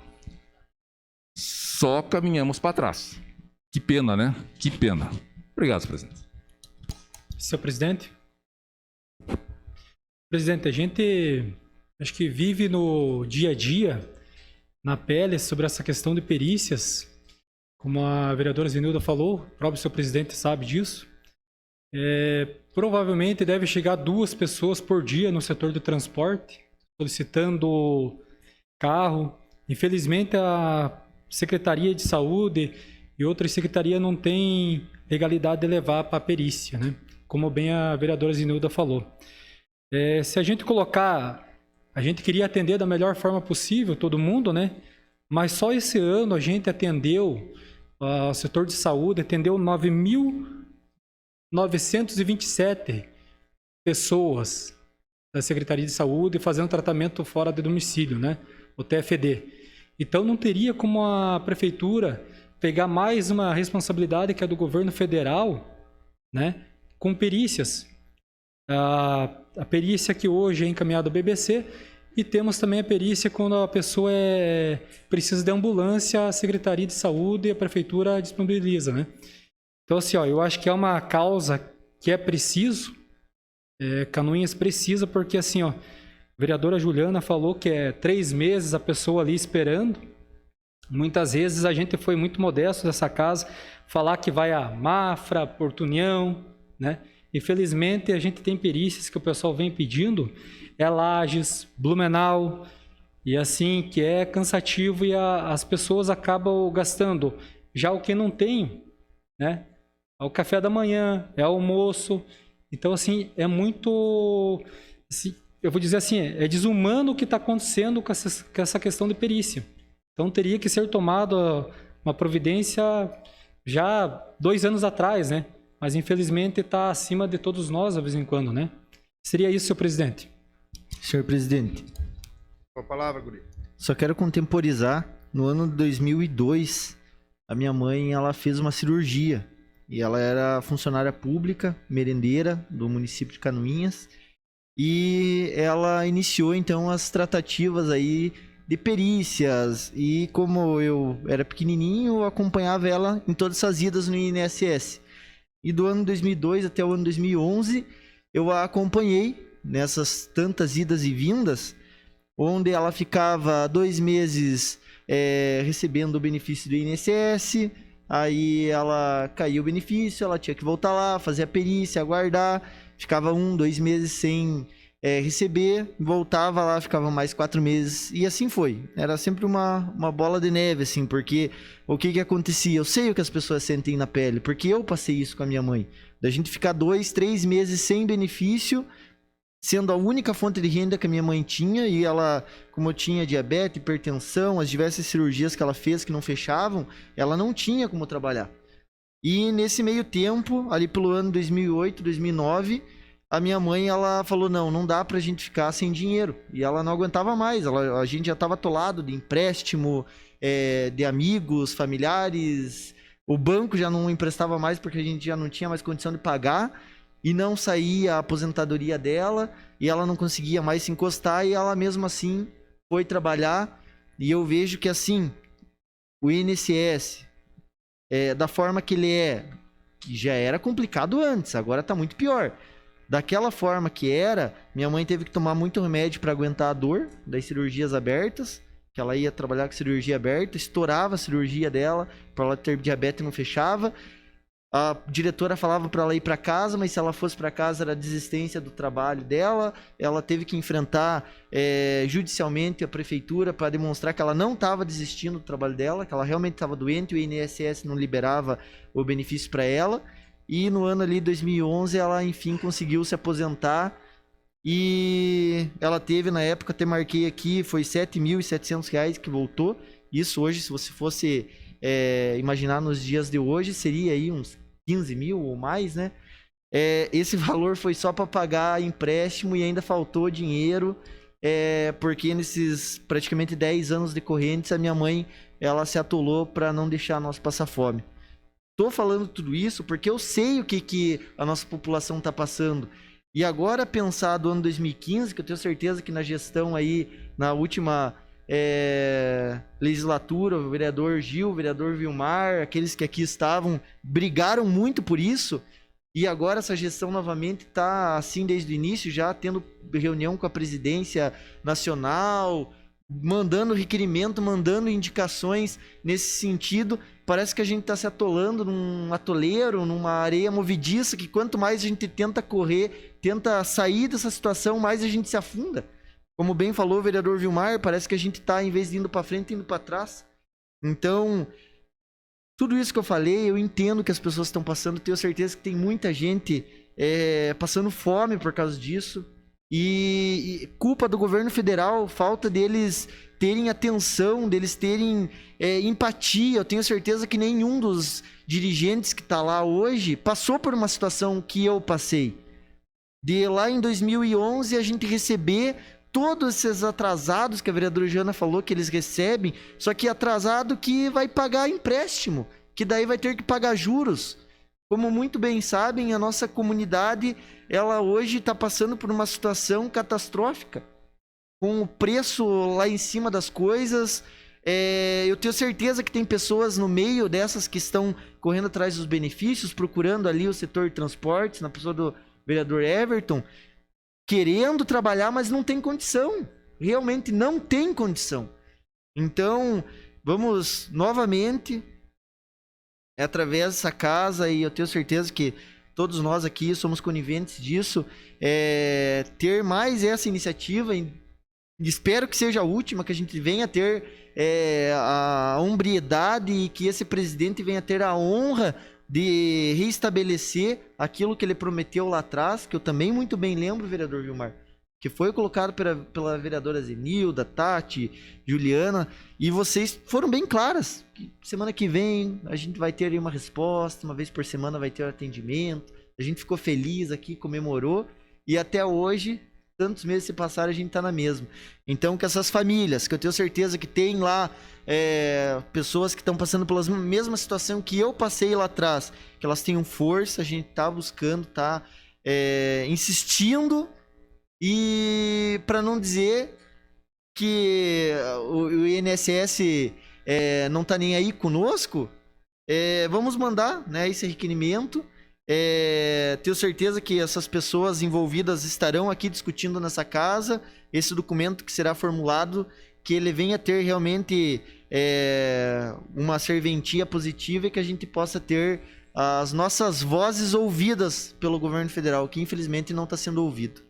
Só caminhamos para trás. Que pena, né? Que pena. Obrigado, senhor presidente. Senhor presidente. Presidente, a gente acho que vive no dia a dia, na pele, sobre essa questão de perícias. Como a vereadora Zenilda falou, o próprio senhor presidente sabe disso. Provavelmente deve chegar 2 pessoas por dia no setor do transporte, solicitando carro. Infelizmente, a Secretaria de Saúde e outras secretarias não têm legalidade de levar para a perícia, né? Como bem a vereadora Zenilda falou. Se a gente colocar... A gente queria atender da melhor forma possível todo mundo, né? Mas só esse ano a gente atendeu, o setor de saúde atendeu 9.927 pessoas da Secretaria de Saúde fazendo tratamento fora de domicílio, né? O TFD. Então não teria como a prefeitura pegar mais uma responsabilidade que é do governo federal, né? Com perícias. A perícia que hoje é encaminhada ao BBC, e temos também a perícia quando a pessoa precisa de ambulância, a Secretaria de Saúde e a prefeitura disponibiliza, né? Então, assim, eu acho que é uma causa que é preciso, Canoinhas precisa, porque assim, a vereadora Juliana falou que 3 meses a pessoa ali esperando. Muitas vezes a gente foi muito modesto dessa casa, falar que vai a Mafra, Porto União, né? Infelizmente, a gente tem perícias que o pessoal vem pedindo, Lages, Blumenau, e assim, que é cansativo e as pessoas acabam gastando já o que não tem, né? É o café da manhã, é o almoço. Então, assim, é muito... Assim, eu vou dizer assim, é desumano o que está acontecendo com essa questão de perícia. Então, teria que ser tomada uma providência já 2 anos atrás, né? Mas, infelizmente, está acima de todos nós, de vez em quando, né? Seria isso, senhor presidente. Senhor presidente. Com a palavra, guri. Só quero contemporizar. No ano de 2002, a minha mãe ela fez uma cirurgia. E ela era funcionária pública, merendeira do município de Canoinhas. E ela iniciou, então, as tratativas aí de perícias. E como eu era pequenininho, eu acompanhava ela em todas essas idas no INSS. E do ano 2002 até o ano 2011, eu a acompanhei nessas tantas idas e vindas. onde ela ficava 2 meses recebendo o benefício do INSS, aí ela caiu o benefício, ela tinha que voltar lá, fazer a perícia, aguardar, ficava 1, 2 meses sem receber, voltava lá, ficava mais 4 meses, e assim foi. Era sempre uma bola de neve, assim, porque o que acontecia? Eu sei o que as pessoas sentem na pele, porque eu passei isso com a minha mãe. Da gente ficar 2, 3 meses sem benefício, sendo a única fonte de renda que a minha mãe tinha, e ela, como eu tinha diabetes, hipertensão, as diversas cirurgias que ela fez que não fechavam, ela não tinha como trabalhar. E nesse meio tempo, ali pelo ano 2008, 2009, a minha mãe, ela falou, não dá pra gente ficar sem dinheiro. E ela não aguentava mais, a gente já estava atolado de empréstimo, de amigos, familiares, o banco já não emprestava mais porque a gente já não tinha mais condição de pagar, e não saía a aposentadoria dela, e ela não conseguia mais se encostar, e ela mesmo assim foi trabalhar. E eu vejo que assim, o INSS, da forma que ele que já era complicado antes, agora tá muito pior. Daquela forma que era, minha mãe teve que tomar muito remédio para aguentar a dor das cirurgias abertas, que ela ia trabalhar com cirurgia aberta, estourava a cirurgia dela, para ela ter diabetes e não fechava. A diretora falava para ela ir para casa, mas se ela fosse para casa era desistência do trabalho dela. Ela teve que enfrentar judicialmente a prefeitura para demonstrar que ela não estava desistindo do trabalho dela, que ela realmente estava doente, o INSS não liberava o benefício para ela. E no ano ali 2011 ela enfim conseguiu se aposentar, e ela teve na época, até marquei aqui, foi R$ 7.700 que voltou. Isso hoje, se você fosse imaginar nos dias de hoje, seria aí uns 15 mil ou mais, né? Esse valor foi só para pagar empréstimo, e ainda faltou dinheiro, porque nesses praticamente 10 anos decorrentes a minha mãe, ela se atolou para não deixar nós passar fome. Tô falando tudo isso porque eu sei o que a nossa população tá passando. E agora, pensar do ano 2015, que eu tenho certeza que na gestão aí, na última legislatura, o vereador Gil, o vereador Vilmar, aqueles que aqui estavam, brigaram muito por isso. E agora essa gestão novamente tá assim desde o início, já tendo reunião com a presidência nacional, mandando requerimento, mandando indicações nesse sentido. Parece que a gente está se atolando num atoleiro, numa areia movediça, que quanto mais a gente tenta correr, tenta sair dessa situação, mais a gente se afunda. Como bem falou o vereador Vilmar, parece que a gente está, em vez de indo para frente, indo para trás. Então, tudo isso que eu falei, eu entendo que as pessoas estão passando, tenho certeza que tem muita gente passando fome por causa disso. E culpa do governo federal, falta deles terem atenção, deles terem empatia. Eu tenho certeza que nenhum dos dirigentes que está lá hoje passou por uma situação que eu passei. De lá em 2011 a gente receber todos esses atrasados que a vereadora Jana falou que eles recebem, só que atrasado que vai pagar empréstimo, que daí vai ter que pagar juros. Como muito bem sabem, a nossa comunidade, ela hoje está passando por uma situação catastrófica, com o preço lá em cima das coisas. Eu tenho certeza que tem pessoas no meio dessas que estão correndo atrás dos benefícios, procurando ali o setor de transportes, na pessoa do vereador Everton, querendo trabalhar, mas não tem condição. Realmente não tem condição. Então, vamos novamente, através dessa casa, e eu tenho certeza que todos nós aqui somos coniventes disso, ter mais essa iniciativa. Espero que seja a última, que a gente venha ter a hombridade, e que esse presidente venha ter a honra de reestabelecer aquilo que ele prometeu lá atrás, que eu também muito bem lembro, vereador Vilmar, que foi colocado pela vereadora Zenilda, Tati, Juliana, e vocês foram bem claras, que semana que vem a gente vai ter aí uma resposta, uma vez por semana vai ter atendimento. A gente ficou feliz aqui, comemorou, e até hoje, tantos meses se passaram, a gente tá na mesma. Então, que essas famílias, que eu tenho certeza que tem lá pessoas que estão passando pela mesma situação que eu passei lá atrás, que elas tenham força, a gente tá buscando, tá insistindo, e para não dizer que o INSS não tá nem aí conosco, vamos mandar, né, esse requerimento. Tenho certeza que essas pessoas envolvidas estarão aqui discutindo nessa casa esse documento que será formulado, que ele venha ter realmente uma serventia positiva e que a gente possa ter as nossas vozes ouvidas pelo governo federal, que infelizmente não está sendo ouvido.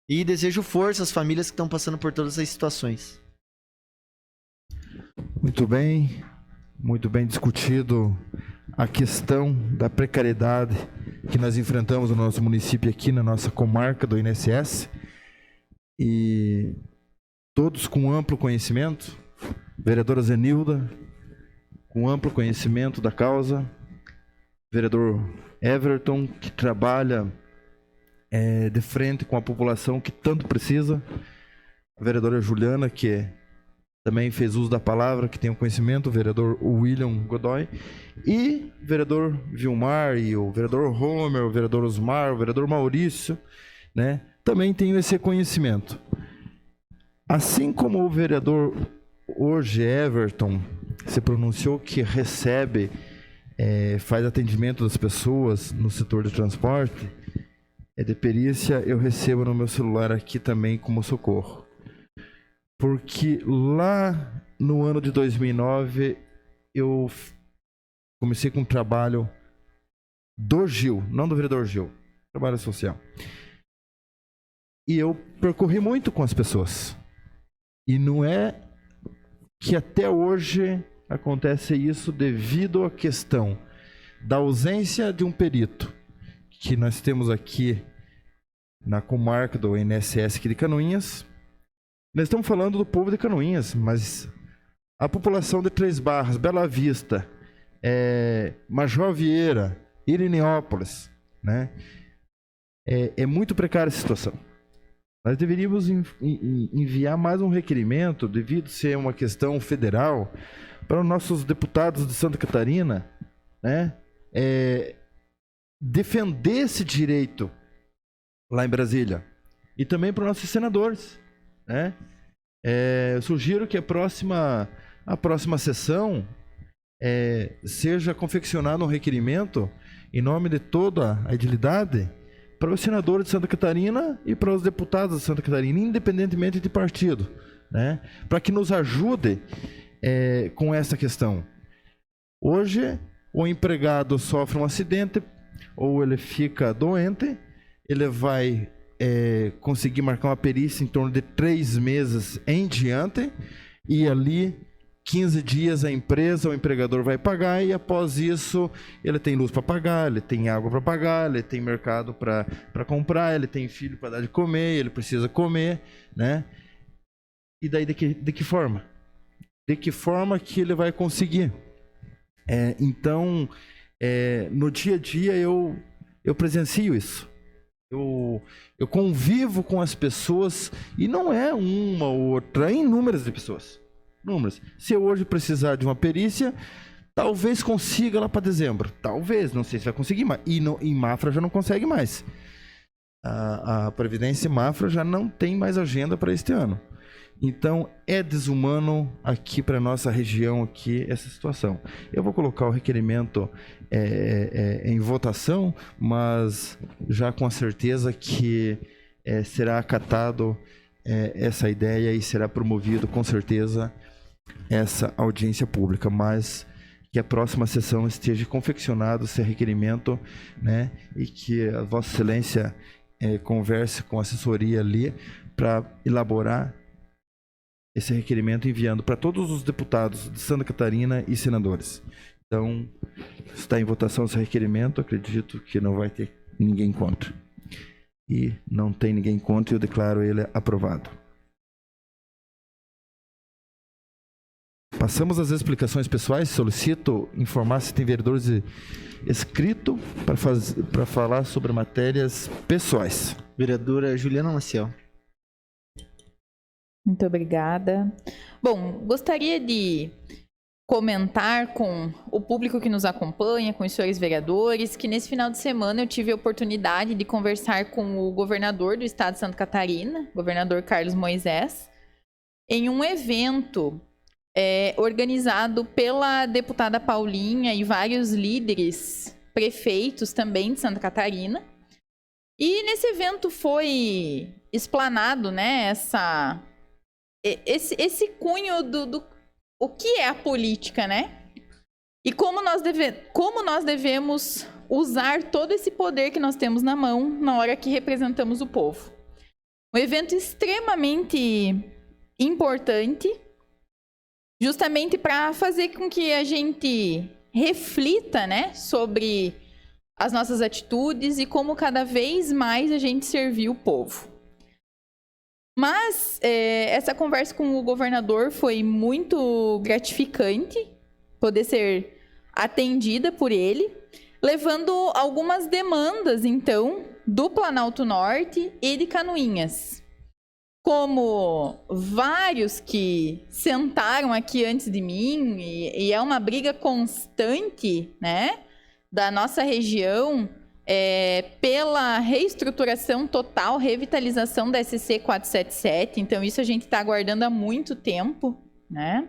E desejo força às famílias que estão passando por todas as situações. Muito bem discutido a questão da precariedade que nós enfrentamos no nosso município aqui, na nossa comarca do INSS, e todos com amplo conhecimento, vereadora Zenilda, com amplo conhecimento da causa, vereador Everton, que trabalha de frente com a população que tanto precisa, a vereadora Juliana, que também fez uso da palavra, que tem o conhecimento, o vereador William Godoy, e o vereador Vilmar, e o vereador Homer, o vereador Osmar, o vereador Maurício, né, também tem esse conhecimento. Assim como o vereador hoje, Everton, se pronunciou que recebe, faz atendimento das pessoas no setor de transporte, de perícia, eu recebo no meu celular aqui também como socorro. Porque lá no ano de 2009, eu comecei com um trabalho do Gil, não do vereador Gil, trabalho social. E eu percorri muito com as pessoas. E não é que até hoje acontece isso devido à questão da ausência de um perito que nós temos aqui na comarca do INSS aqui de Canoinhas. Nós estamos falando do povo de Canoinhas, mas a população de Três Barras, Bela Vista, Major Vieira, Irineópolis, né? É muito precária a situação. Nós deveríamos enviar mais um requerimento, devido ser uma questão federal, para os nossos deputados de Santa Catarina, né? Defender esse direito lá em Brasília. E também para os nossos senadores, né? Eu sugiro que a próxima sessão seja confeccionado um requerimento em nome de toda a edilidade para os senadores de Santa Catarina e para os deputados de Santa Catarina, independentemente de partido, né? Para que nos ajude com essa questão. Hoje, o empregado sofre um acidente ou ele fica doente, ele vai conseguir marcar uma perícia em torno de 3 meses em diante, e ali 15 dias a empresa, o empregador vai pagar, e após isso ele tem luz para pagar, ele tem água para pagar, ele tem mercado para comprar, ele tem filho para dar de comer, ele precisa comer, né? E daí de que forma? De que forma que ele vai conseguir? Então, no dia a dia eu presencio isso. Eu convivo com as pessoas, e não é uma ou outra, é inúmeras de pessoas. Inúmeras. Se eu hoje precisar de uma perícia, talvez consiga lá para dezembro. Talvez, não sei se vai conseguir mais. E Mafra já não consegue mais. A Previdência Mafra já não tem mais agenda para este ano. Então, é desumano aqui para nossa região aqui essa situação. Eu vou colocar o requerimento em votação, mas já com a certeza que será acatado essa ideia e será promovido com certeza essa audiência pública, mas que a próxima sessão esteja confeccionado esse requerimento, né, e que a Vossa Excelência converse com a assessoria ali para elaborar esse requerimento, enviando para todos os deputados de Santa Catarina e senadores. Então, está em votação esse requerimento, acredito que não vai ter ninguém contra. E não tem ninguém contra, e eu declaro ele aprovado. Passamos às explicações pessoais. Solicito informar se tem vereadores inscritos para falar sobre matérias pessoais. Vereadora Juliana Maciel. Muito obrigada. Bom, gostaria de comentar com o público que nos acompanha, com os senhores vereadores, que nesse final de semana eu tive a oportunidade de conversar com o governador do estado de Santa Catarina, governador Carlos Moisés, em um evento organizado pela deputada Paulinha e vários líderes prefeitos também de Santa Catarina. E nesse evento foi explanado, né, esse cunho do o que é a política, né? E como nós devemos usar todo esse poder que nós temos na mão na hora que representamos o povo. Um evento extremamente importante, justamente para fazer com que a gente reflita, né, sobre as nossas atitudes e como cada vez mais a gente servir o povo. Mas essa conversa com o governador foi muito gratificante, poder ser atendida por ele, levando algumas demandas, então, do Planalto Norte e de Canoinhas. Como vários que sentaram aqui antes de mim, e é uma briga constante, né, da nossa região, pela reestruturação total, revitalização da SC 477. Então, isso a gente está aguardando há muito tempo, né?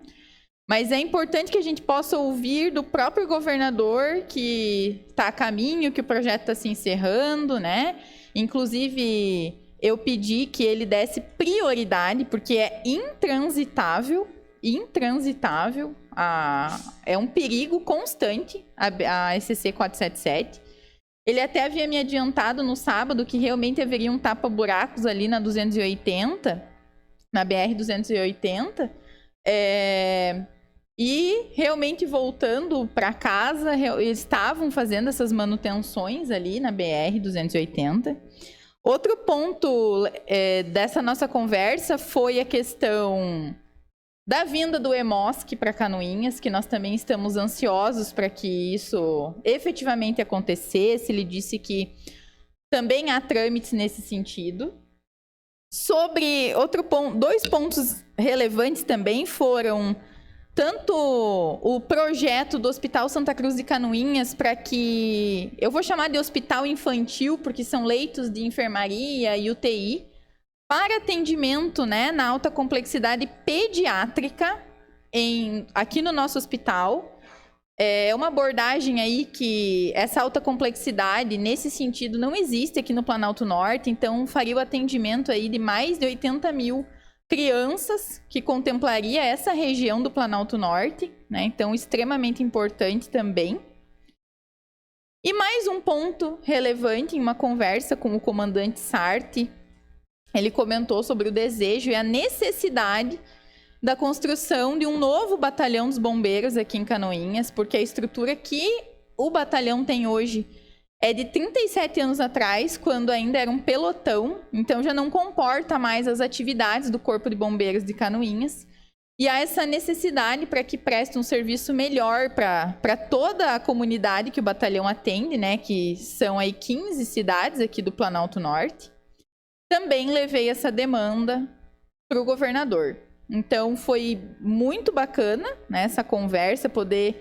Mas é importante que a gente possa ouvir do próprio governador que está a caminho, que o projeto está se encerrando, né? Inclusive, eu pedi que ele desse prioridade, porque é intransitável, é um perigo constante a SC 477. Ele até havia me adiantado no sábado que realmente haveria um tapa-buracos ali na 280, na BR-280, e realmente voltando para casa, eles estavam fazendo essas manutenções ali na BR-280. Outro ponto dessa nossa conversa foi a questão da vinda do EMOSC para Canoinhas, que nós também estamos ansiosos para que isso efetivamente acontecesse. Ele disse que também há trâmites nesse sentido. Sobre dois pontos relevantes também foram tanto o projeto do Hospital Santa Cruz de Canoinhas, para que eu vou chamar de hospital infantil, porque são leitos de enfermaria e UTI, para atendimento, né, na alta complexidade pediátrica aqui no nosso hospital. É uma abordagem aí que essa alta complexidade, nesse sentido, não existe aqui no Planalto Norte, então faria o atendimento aí de mais de 80 mil crianças, que contemplaria essa região do Planalto Norte, né, então extremamente importante também. E mais um ponto relevante em uma conversa com o comandante Sarti, ele comentou sobre o desejo e a necessidade da construção de um novo batalhão dos bombeiros aqui em Canoinhas, porque a estrutura que o batalhão tem hoje é de 37 anos atrás, quando ainda era um pelotão, então já não comporta mais as atividades do Corpo de Bombeiros de Canoinhas. E há essa necessidade para que preste um serviço melhor para toda a comunidade que o batalhão atende, né, que são aí 15 cidades aqui do Planalto Norte. Também levei essa demanda para o governador. Então, foi muito bacana, né, essa conversa, poder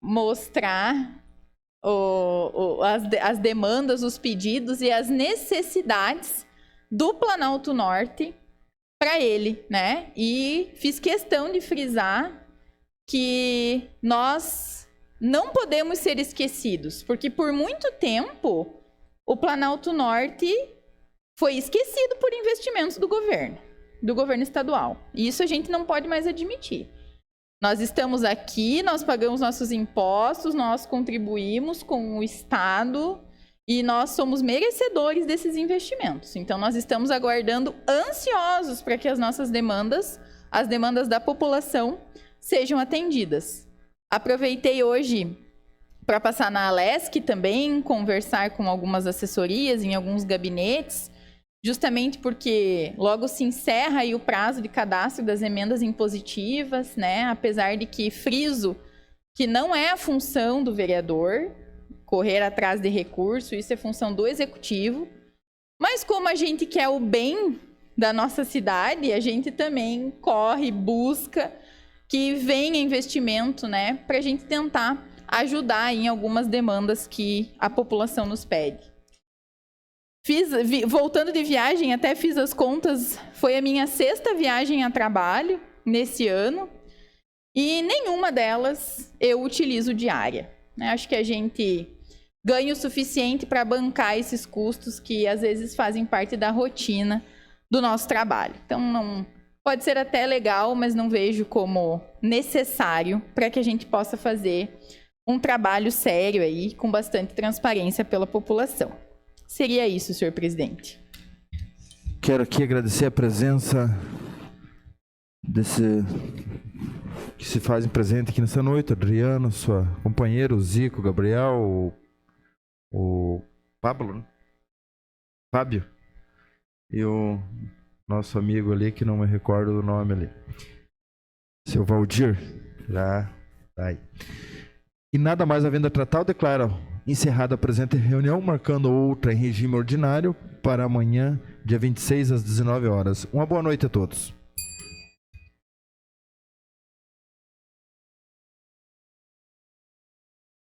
mostrar as demandas, os pedidos e as necessidades do Planalto Norte para ele, né? E fiz questão de frisar que nós não podemos ser esquecidos, porque por muito tempo o Planalto Norte foi esquecido por investimentos do governo estadual. E isso a gente não pode mais admitir. Nós estamos aqui, nós pagamos nossos impostos, nós contribuímos com o Estado e nós somos merecedores desses investimentos. Então, nós estamos aguardando ansiosos para que as nossas demandas, as demandas da população, sejam atendidas. Aproveitei hoje para passar na Alesc também, conversar com algumas assessorias em alguns gabinetes, justamente porque logo se encerra aí o prazo de cadastro das emendas impositivas, né? Apesar de que friso que não é a função do vereador correr atrás de recurso, isso é função do executivo. Mas como a gente quer o bem da nossa cidade, a gente também corre, busca que venha investimento, né? Para a gente tentar ajudar em algumas demandas que a população nos pede. Voltando de viagem, até fiz as contas, foi a minha 6ª viagem a trabalho nesse ano e nenhuma delas eu utilizo diária. Acho que a gente ganho suficiente para bancar esses custos que às vezes fazem parte da rotina do nosso trabalho. Então, não pode ser até legal, mas não vejo como necessário para que a gente possa fazer um trabalho sério aí, com bastante transparência pela população. Seria isso, senhor presidente. Quero aqui agradecer a presença que se fazem presente aqui nessa noite, Adriano, sua companheira, o Zico, o Gabriel, o Pablo, né? Fábio, e o nosso amigo ali, que não me recordo do nome ali, seu Valdir, já tá aí. E nada mais havendo a tratar, eu declaro encerrada a presente reunião, marcando outra em regime ordinário para amanhã, dia 26, às 19 horas. Uma boa noite a todos.